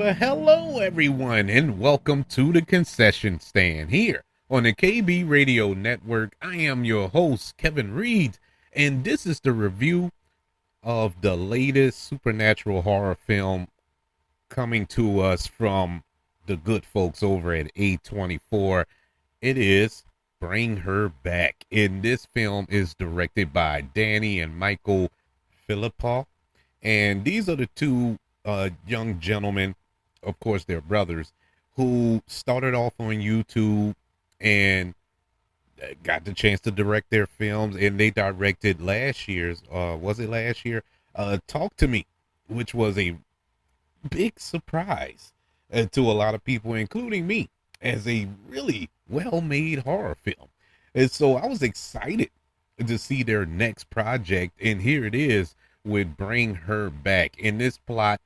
Well, hello everyone, and welcome to the concession stand here on the KB Radio Network. I am your host, Kevin Reed, and this is the review of the latest supernatural horror film coming to us from the good folks over at A24. It is Bring Her Back, and this film is directed by Danny and Michael Philippa, and these are the two young gentlemen, of course, they're brothers, who started off on YouTube and got the chance to direct their films. And they directed last year's, was it last year? Talk to Me, which was a big surprise to a lot of people, including me, as a really well made horror film. And so I was excited to see their next project. And here it is with Bring Her Back. In this plot,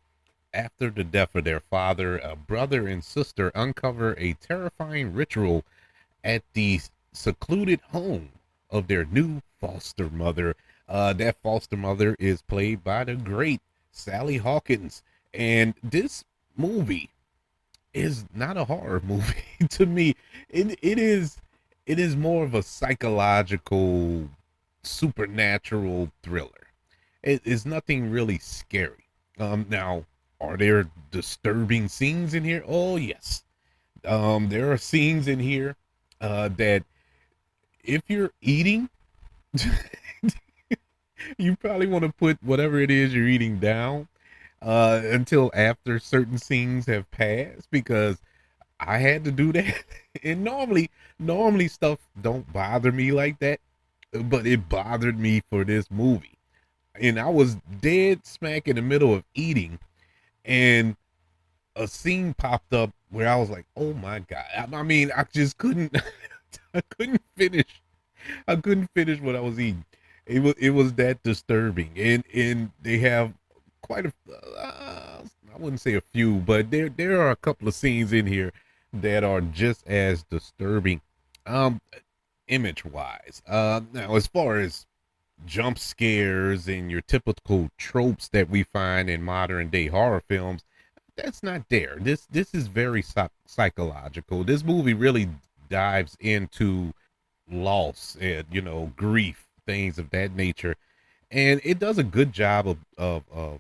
after the death of their father, a brother and sister uncover a terrifying ritual at the secluded home of their new foster mother. That foster mother is played by the great Sally Hawkins. And this movie is not a horror movie to me. It is more of a psychological, supernatural thriller. It is nothing really scary. Now, are there disturbing scenes in here? Oh yes. There are scenes in here that if you're eating, you probably want to put whatever it is you're eating down until after certain scenes have passed, because I had to do that. And normally stuff don't bother me like that, but it bothered me for this movie. And I was dead smack in the middle of eating, and a scene popped up where I was like, "Oh my god!" I mean, I just couldn't, I couldn't finish. I couldn't finish what I was eating. It was that disturbing, and they have quite a, I wouldn't say a few, but there are a couple of scenes in here that are just as disturbing, um, image wise. Now as far as jump scares and your typical tropes that we find in modern day horror films, that's not there. This is very psychological. This movie really dives into loss and grief, things of that nature, and it does a good job of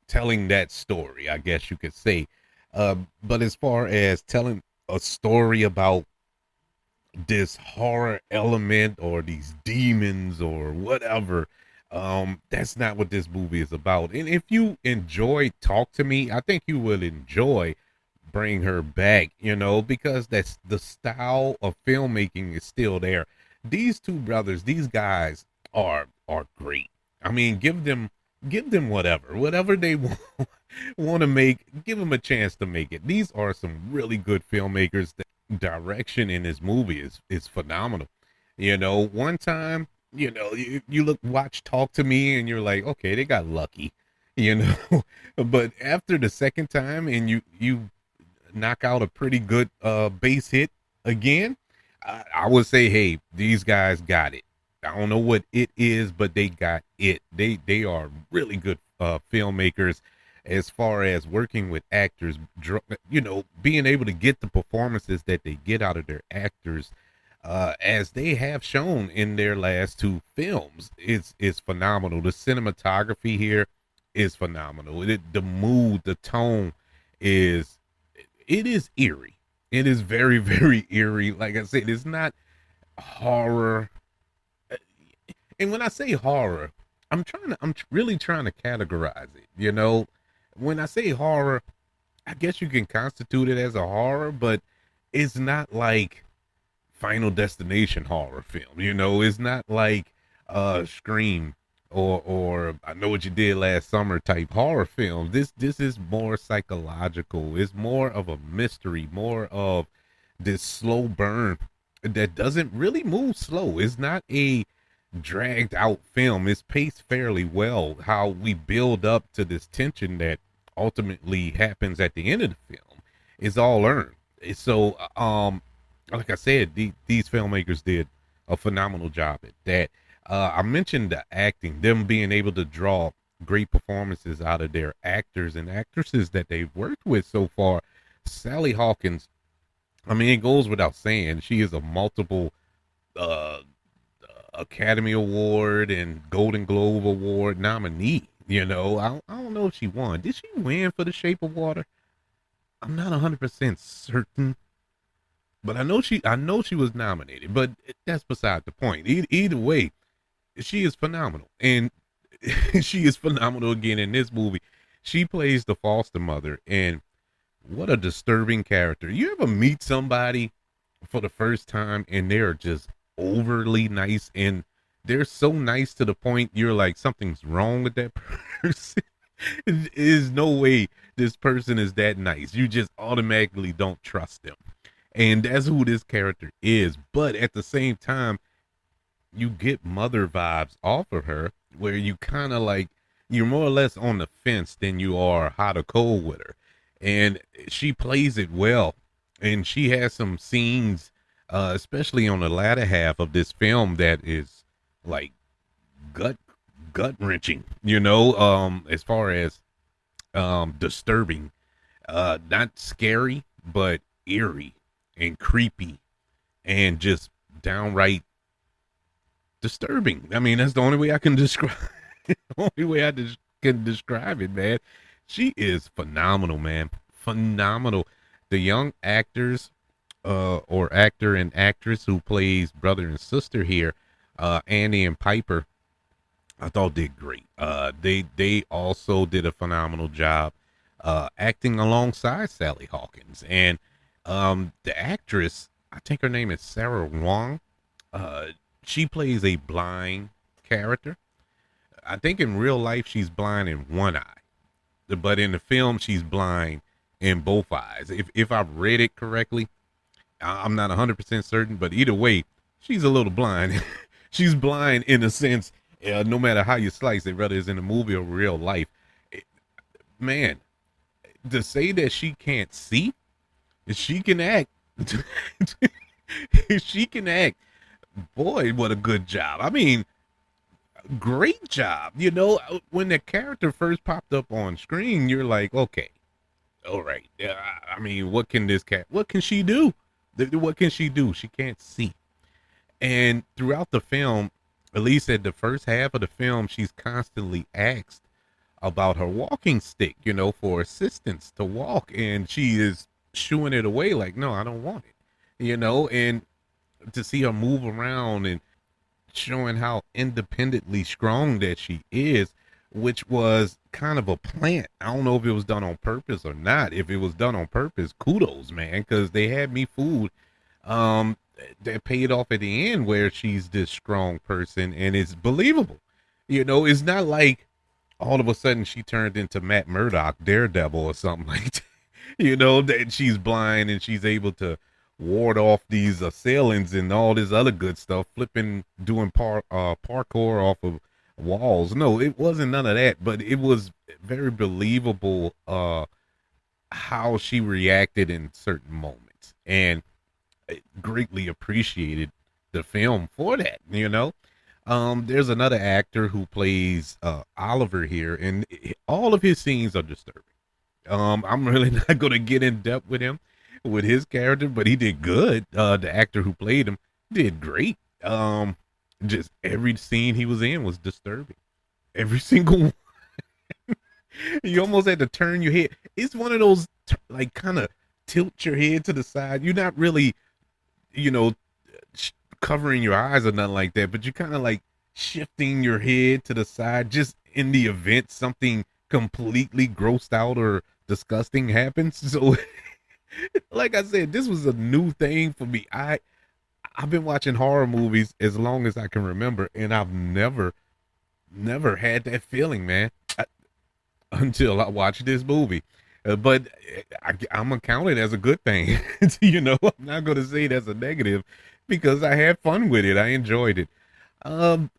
telling that story, I guess you could say. But as far as telling a story about this horror element or these demons or whatever, that's not what this movie is about. And if you enjoy Talk to Me, I think you will enjoy Bring Her Back, because that's the style of filmmaking is still there. These two brothers, these guys are great. I mean, give them whatever they want to make, give them a chance to make it. These are some really good filmmakers. The direction in this movie is phenomenal. One time, you watch Talk to Me and you're like, okay, they got lucky, you know. But after the second time and you knock out a pretty good base hit again, I would say, hey, these guys got it. I don't know what it is, but they got it. They are really good filmmakers as far as working with actors, being able to get the performances that they get out of their actors, as they have shown in their last two films, is phenomenal. The cinematography here is phenomenal. The mood, the tone is it is eerie. It is very, very eerie. Like I said, it's not horror. And when I say horror, I'm really trying to categorize it. When I say horror, I guess you can constitute it as a horror, but it's not like Final Destination horror film. It's not like Scream or I Know What You Did Last Summer type horror film. This is more psychological. It's more of a mystery, more of this slow burn that doesn't really move slow. It's not a dragged out film. It's paced fairly well. How we build up to this tension that ultimately happens at the end of the film is all earned. So, like I said, these filmmakers did a phenomenal job at that. I mentioned the acting, them being able to draw great performances out of their actors and actresses that they've worked with so far. Sally Hawkins, I mean, it goes without saying, she is a multiple uh, Academy Award and Golden Globe Award nominee. I don't know if she won. Did she win for The Shape of Water? I'm not 100% certain, but I know she was nominated. But that's beside the point. Either way, she is phenomenal, and she is phenomenal again in this movie. She plays the foster mother, and what a disturbing character. You ever meet somebody for the first time and they're just overly nice, and they're so nice to the point you're like, something's wrong with that person? There's no way this person is that nice. You just automatically don't trust them. And that's who this character is. But at the same time, you get mother vibes off of her, where you kind of like, you're more or less on the fence than you are hot or cold with her. And she plays it well. And she has some scenes, especially on the latter half of this film, that is like gut gut wrenching, as far as disturbing. Not scary, but eerie and creepy and just downright disturbing. I mean, that's the only way I can describe only way can describe it, man. She is phenomenal, man. Phenomenal. The young actors, or actor and actress who plays brother and sister here, Annie and Piper, I thought did great. They also did a phenomenal job acting alongside Sally Hawkins. And the actress, I think her name is Sarah Wong. Uh, she plays a blind character. I think in real life she's blind in one eye, but in the film she's blind in both eyes. If I've read it correctly, I'm not 100% certain, but either way, she's a little blind. She's blind in a sense, no matter how you slice it, whether it's in a movie or real life. It- Man, to say that she can't see, she can act. She can act. Boy, what a good job. I mean, great job. When the character first popped up on screen, you're like, okay, all right. Yeah, I mean, what can she do? What can she do? She can't see. And throughout the film, at least at the first half of the film, she's constantly asked about her walking stick, for assistance to walk. And she is shooing it away like, no, I don't want it, and to see her move around and showing how independently strong that she is, which was kind of a plant. I don't know if it was done on purpose or not. If it was done on purpose, kudos, man, because they had me fooled. Um, that paid off at the end where she's this strong person and it's believable. It's not like all of a sudden she turned into Matt Murdock, Daredevil, or something like that. That she's blind and she's able to ward off these assailants and all this other good stuff, doing parkour off of walls. No, it wasn't none of that, but it was very believable how she reacted in certain moments, and I greatly appreciated the film for that. There's another actor who plays Oliver here, and all of his scenes are disturbing. I'm really not going to get in depth with him, with his character, but he did good. The actor who played him did great. Just every scene he was in was disturbing. Every single one. You almost had to turn your head. It's one of those like kind of tilt your head to the side. You're not really, you know, covering your eyes or nothing like that, but you're kind of like shifting your head to the side just in the event something completely grossed out or disgusting happens. So like I said, this was a new thing for me. I've been watching horror movies as long as I can remember, and I've never had that feeling, man, until I watched this movie. But I'm gonna count it as a good thing. I'm not gonna say that's a negative because I had fun with it. I enjoyed it. Um,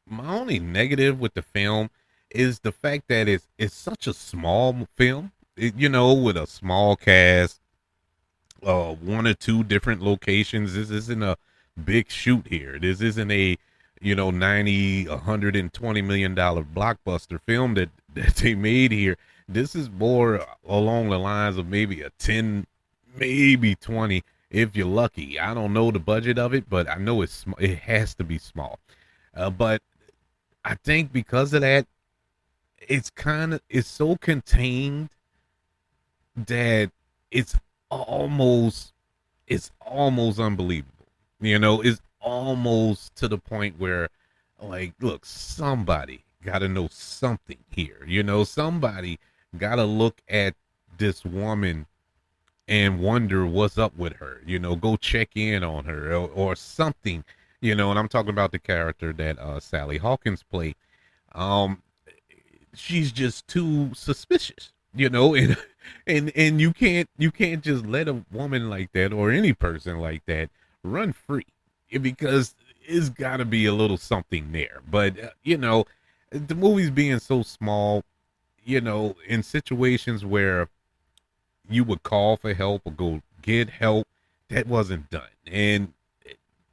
my only negative with the film is the fact that it's such a small film. With a small cast, one or two different locations. This isn't a big shoot here. This isn't a $90, $120 million blockbuster film that they made here. This is more along the lines of maybe a 10, maybe 20 if you're lucky. I don't know the budget of it, but I know it has to be small. But I think because of that, it's so contained that it's almost it's almost unbelievable. It's almost to the point where, like, look, somebody got to know something here. Somebody got to look at this woman and wonder what's up with her. Go check in on her or something. And I'm talking about the character that Sally Hawkins played. Um, she's just too suspicious, and you can't just let a woman like that or any person like that run free, because it's got to be a little something there. But the movie's being so small, in situations where you would call for help or go get help, that wasn't done. And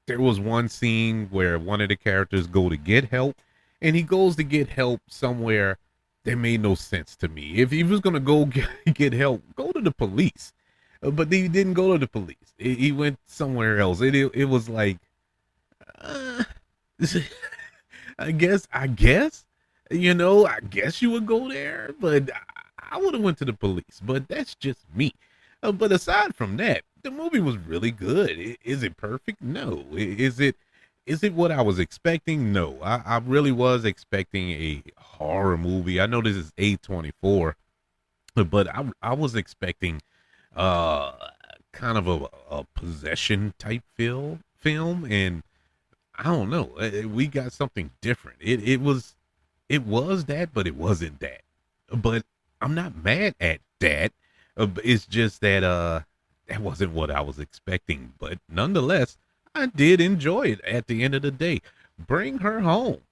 there was one scene where one of the characters go to get help, and he goes to get help somewhere that made no sense to me. If he was gonna go get help, go to the police. But he didn't go to the police. He went somewhere else. It was like, uh, I guess you would go there, but I would have went to the police. But that's just me. But aside from that, the movie was really good. Is it perfect? No. Is it what I was expecting? No. I really was expecting a horror movie. I know this is A24, but I was expecting uh kind of a possession type film, and I don't know. We got something different. It was that, but it wasn't that. But I'm not mad at that. It's just that that wasn't what I was expecting. But nonetheless, I did enjoy it at the end of the day. Bring Her Home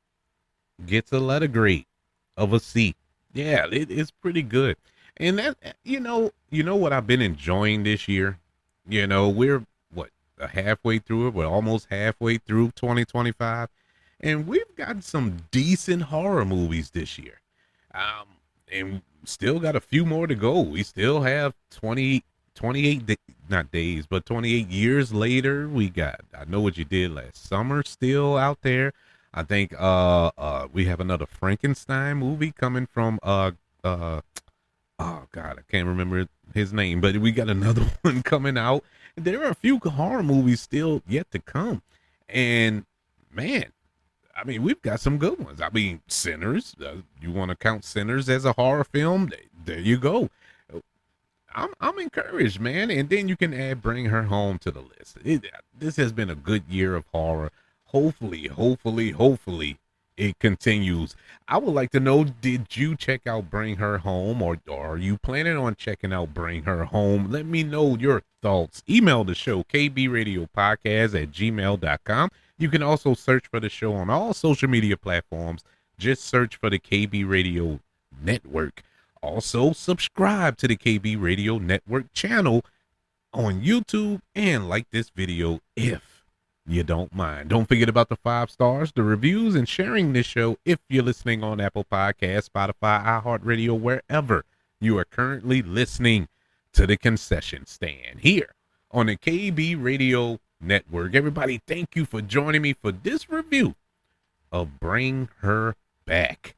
gets a letter grade of a C. Yeah, it's pretty good. And that you know what I've been enjoying this year? We're what, halfway through it. We're almost halfway through 2025, and we've got some decent horror movies this year. Um, and still got a few more to go. We still have 28 not days, but 28 years later. We got I Know What You Did Last Summer still out there. I think we have another Frankenstein movie coming from uh oh god, I can't remember his name, but we got another one coming out. There are a few horror movies still yet to come. And man, I mean, we've got some good ones. I mean, Sinners. You want to count Sinners as a horror film? There you go. I'm encouraged, man. And then you can add Bring Her Home to the list. This has been a good year of horror. Hopefully, it continues. I would like to know: did you check out Bring Her Home, or are you planning on checking out Bring Her Home? Let me know your thoughts. Email the show kbradiopodcast@gmail.com. You can also search for the show on all social media platforms. Just search for the KB Radio Network. Also, subscribe to the KB Radio Network channel on YouTube and like this video if you don't mind. Don't forget about the 5 stars, the reviews, and sharing this show if you're listening on Apple Podcasts, Spotify, iHeartRadio, wherever you are currently listening to the concession stand here on the KB Radio Network. Everybody, thank you for joining me for this review of Bring Her Back.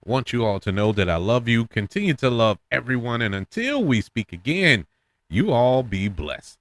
Want you all to know that I love you, continue to love everyone, and until we speak again, you all be blessed.